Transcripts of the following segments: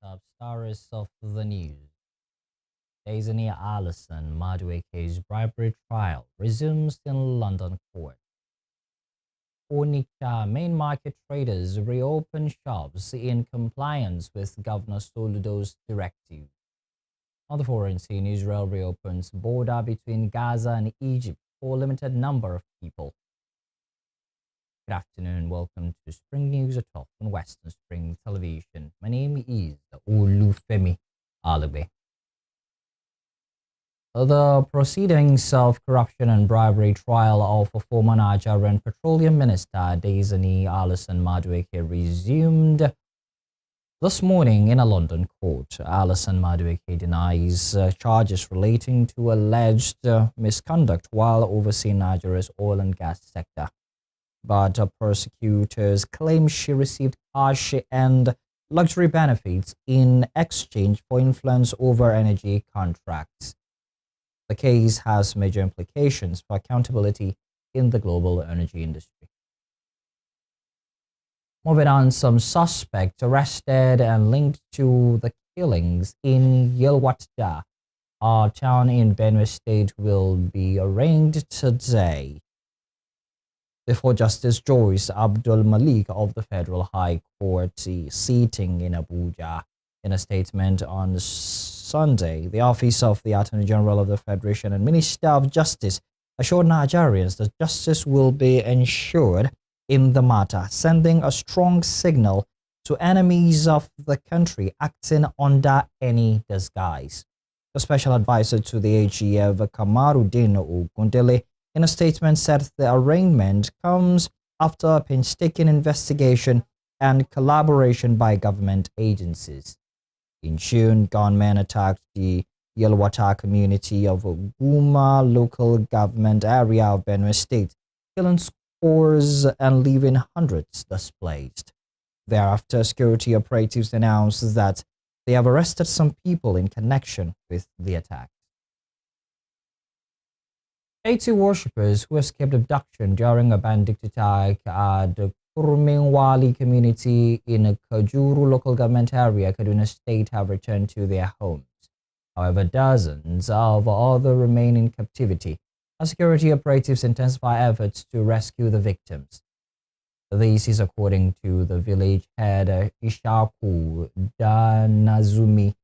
top stories of the news. Daisy Allison Madueke's bribery trial resumes in London court. Onitsha main market traders reopen shops in compliance with Governor Soludo's directive. On the foreign scene, Israel reopens border between Gaza and Egypt for a limited number of people. Good afternoon and welcome to Spring News at 12 on Western Spring Television. My name is Olufemi Alube. The proceedings of corruption and bribery trial of former Nigerian Petroleum Minister Daisy Allison Madueke resumed this morning in a London court. Allison Madueke denies charges relating to alleged misconduct while overseeing Nigeria's oil and gas sector. But prosecutors claim she received cash and luxury benefits in exchange for influence over energy contracts. The case has major implications for accountability in the global energy industry. Moving on, some suspects arrested and linked to the killings in Yelwatja, a town in Benue State, will be arraigned today before Justice Joyce Abdul Malik of the Federal High Court sitting in Abuja. In a statement on Sunday, the Office of the Attorney General of the Federation and Minister of Justice assured Nigerians that justice will be ensured in the matter, sending a strong signal to enemies of the country acting under any disguise. The special advisor to the AGF, Kamaruddin Ogundele, in a statement said the arraignment comes after a painstaking investigation and collaboration by government agencies. In June, gunmen attacked the Yelwata community of Guma local government area of Benue State, killing scores and leaving hundreds displaced. Thereafter, security operatives announced that they have arrested some people in connection with the attack. 80 worshippers who escaped abduction during a bandit attack at the Kurminwali community in a Kajuru local government area, Kaduna State, have returned to their homes. However, dozens of others remain in captivity as security operatives intensify efforts to rescue the victims. This is according to the village head Ishaku Danazumi.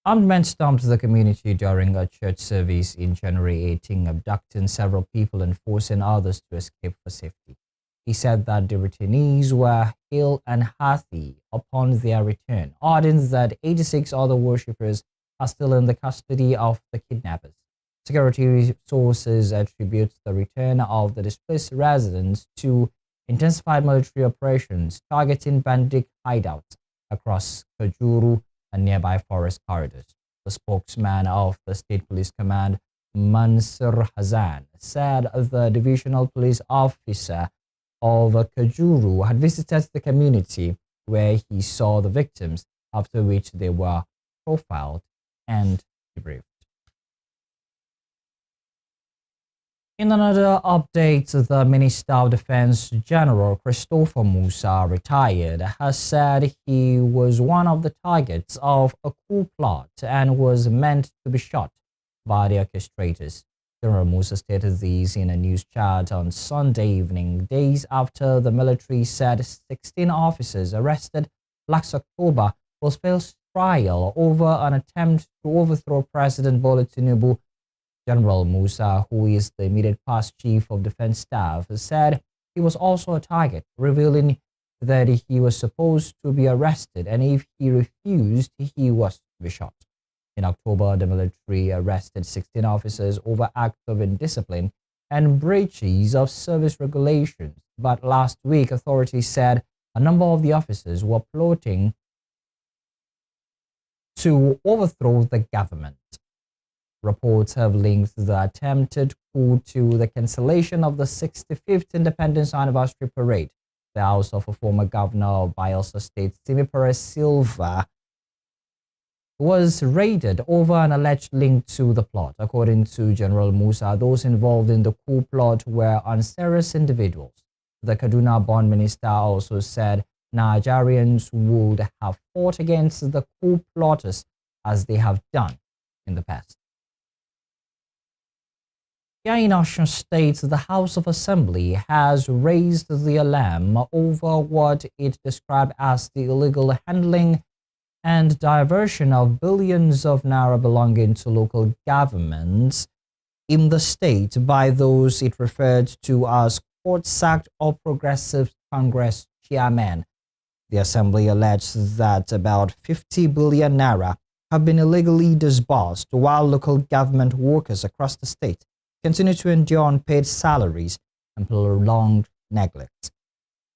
Armed men stormed the community during a church service in January 18, abducting several people and forcing others to escape for safety. He said that the returnees were hale and hearty upon their return, adding that 86 other worshippers are still in the custody of the kidnappers. Security sources attribute the return of the displaced residents to intensified military operations targeting bandit hideouts across Kajuru and nearby forest corridors. The spokesman of the State Police Command, Mansur Hassan, said the divisional police officer of Kajuru had visited the community where he saw the victims, after which they were profiled and debriefed. In another update, the Minister of Defense General Christopher Musa, retired, has said he was one of the targets of a coup plot and was meant to be shot by the orchestrators. General Musa stated this in a news chat on Sunday evening, days after the military said 16 officers arrested last October will face trial over an attempt to overthrow President Bola Tinubu. General Musa, who is the immediate past chief of defense staff, said he was also a target, revealing that he was supposed to be arrested and if he refused, he was to be shot. In October, the military arrested 16 officers over acts of indiscipline and breaches of service regulations. But last week, authorities said a number of the officers were plotting to overthrow the government. Reports have linked the attempted coup to the cancellation of the 65th Independence Anniversary Parade. The house of a former governor of Bayelsa State, Simi Perez Silva, was raided over an alleged link to the plot. According to General Musa, those involved in the coup plot were unserious individuals. The Kaduna-born minister also said Nigerians would have fought against the coup plotters as they have done in the past. Here in Osun State, the House of Assembly has raised the alarm over what it described as the illegal handling and diversion of billions of naira belonging to local governments in the state by those it referred to as court-sacked or progressive Congress chairmen. The Assembly alleged that about 50 billion naira have been illegally disbursed while local government workers across the state continue to endure unpaid salaries and prolonged neglect.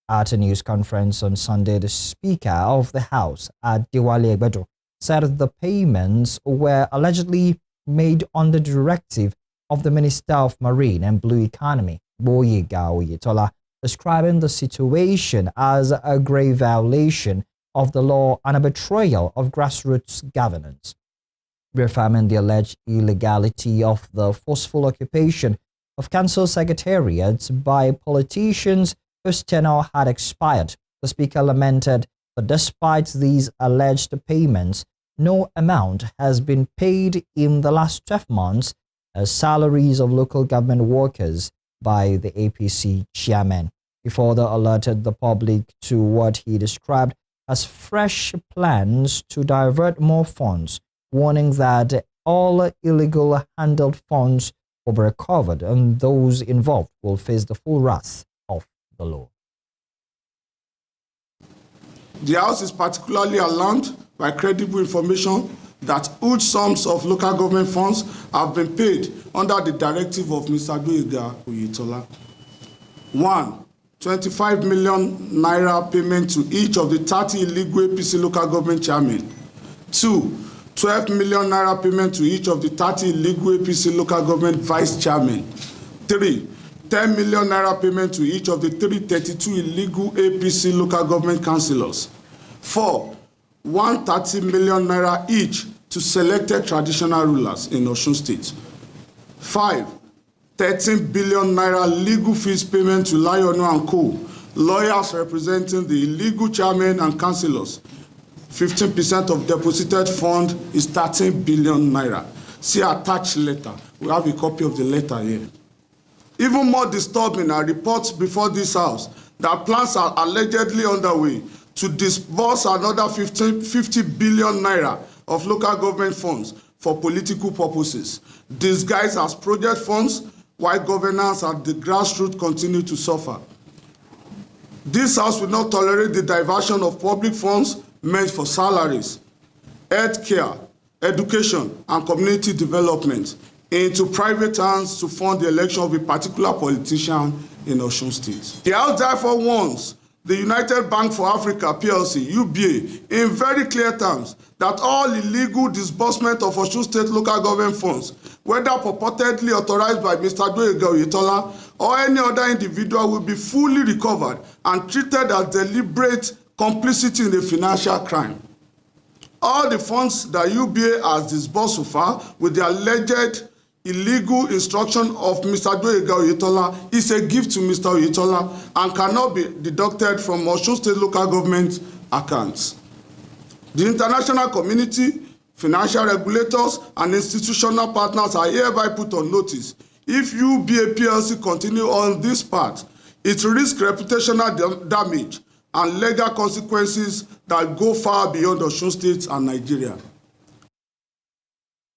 At a news conference on Sunday, the Speaker of the House, Adewale Egbedo, said the payments were allegedly made on the directive of the Minister of Marine and Blue Economy, Boyega Oyetola, describing the situation as a grave violation of the law and a betrayal of grassroots governance, reaffirming the alleged illegality of the forceful occupation of council secretariats by politicians whose tenure had expired. The Speaker lamented that despite these alleged payments, no amount has been paid in the last 12 months as salaries of local government workers by the APC chairman. He further alerted the public to what he described as fresh plans to divert more funds, warning that all illegal handled funds will be recovered and those involved will face the full wrath of the law. The House is particularly alarmed by credible information that huge sums of local government funds have been paid under the directive of Mr. Boyega Oyetola. 1. 25 million naira payment to each of the 30 illegal APC local government chairmen. 2. 12 million naira payment to each of the 30 illegal APC local government vice chairmen. 3. 10 million naira payment to each of the 332 illegal APC local government councillors. 4. 130 million naira each to selected traditional rulers in Osun State. 5. 13 billion naira legal fees payment to Lionu and Coup, lawyers representing the illegal chairmen and councillors. 15% of deposited fund is 13 billion naira. See attached letter. We have a copy of the letter here. Even more disturbing are reports before this House that plans are allegedly underway to disburse another 50 billion naira of local government funds for political purposes, disguised as project funds, while governance at the grassroots continue to suffer. This House will not tolerate the diversion of public funds meant for salaries, health care, education, and community development into private hands to fund the election of a particular politician in Osun State. The House therefore warns the United Bank for Africa, PLC, UBA, in very clear terms, that all illegal disbursement of Osun State local government funds, whether purportedly authorized by Mr. Boyega Oyetola or any other individual, will be fully recovered and treated as deliberate complicity in a financial crime. All the funds that UBA has disbursed so far with the alleged illegal instruction of Mr. Boyega Oyetola is a gift to Mr. Oyetola and cannot be deducted from Osun State local government accounts. The international community, financial regulators, and institutional partners are hereby put on notice. If UBA PLC continue on this path, it risks reputational damage and legal consequences that go far beyond Osun State and Nigeria.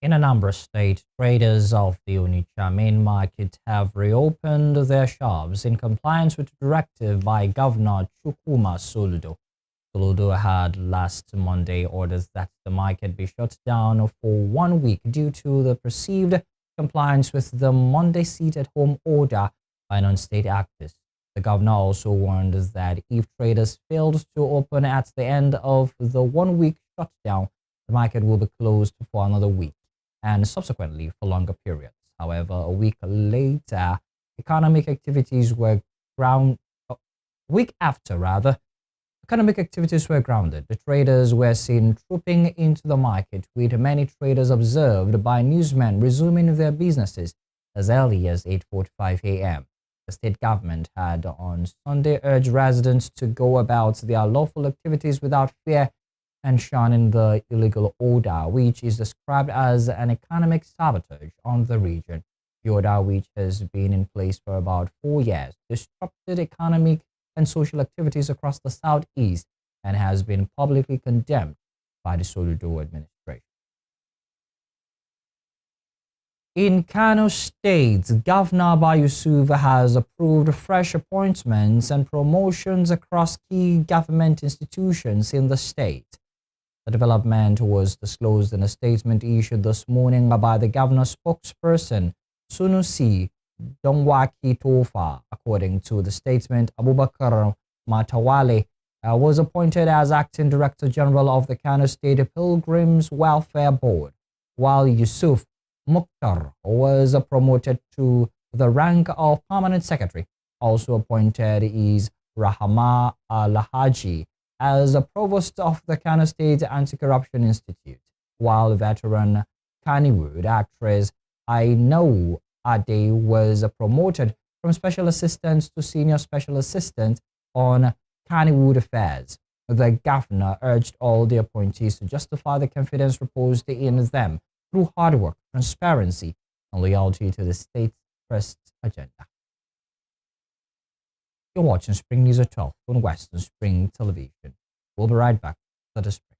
In a number of states, traders of the Onitsha main market have reopened their shops in compliance with the directive by Governor Chukwuma Soludo. Soludo had last Monday orders that the market be shut down for 1 week due to the perceived compliance with the Monday seat-at-home order by non-state actors. The governor also warned that if traders failed to open at the end of the 1 week shutdown, the market will be closed for another week and subsequently for longer periods. However, a week later, economic activities were grounded. Economic activities were grounded. The traders were seen trooping into the market, with many traders observed by newsmen resuming their businesses as early as 8:45 a.m. The state government had on Sunday urged residents to go about their lawful activities without fear and shunning the illegal order, which is described as an economic sabotage on the region. The order, which has been in place for about 4 years, disrupted economic and social activities across the southeast and has been publicly condemned by the Soludo administration. In Kano State, Governor Bayusuf has approved fresh appointments and promotions across key government institutions in the state. The development was disclosed in a statement issued this morning by the governor's spokesperson, Sunusi Dongwaki Tofa. According to the statement, Abubakar Matawale was appointed as Acting Director General of the Kano State Pilgrims Welfare Board, while Yusuf Mukhtar was promoted to the rank of Permanent Secretary. Also appointed is Rahama Al-Haji as a Provost of the Kano State Anti-Corruption Institute, while veteran Kannywood actress I Know Ade was promoted from Special Assistant to Senior Special Assistant on Kannywood Affairs. The governor urged all the appointees to justify the confidence reposed in them through hard work, transparency, and loyalty to the state's first agenda. You're watching Spring News at 12 on Western Spring Television. We'll be right back to the Spring.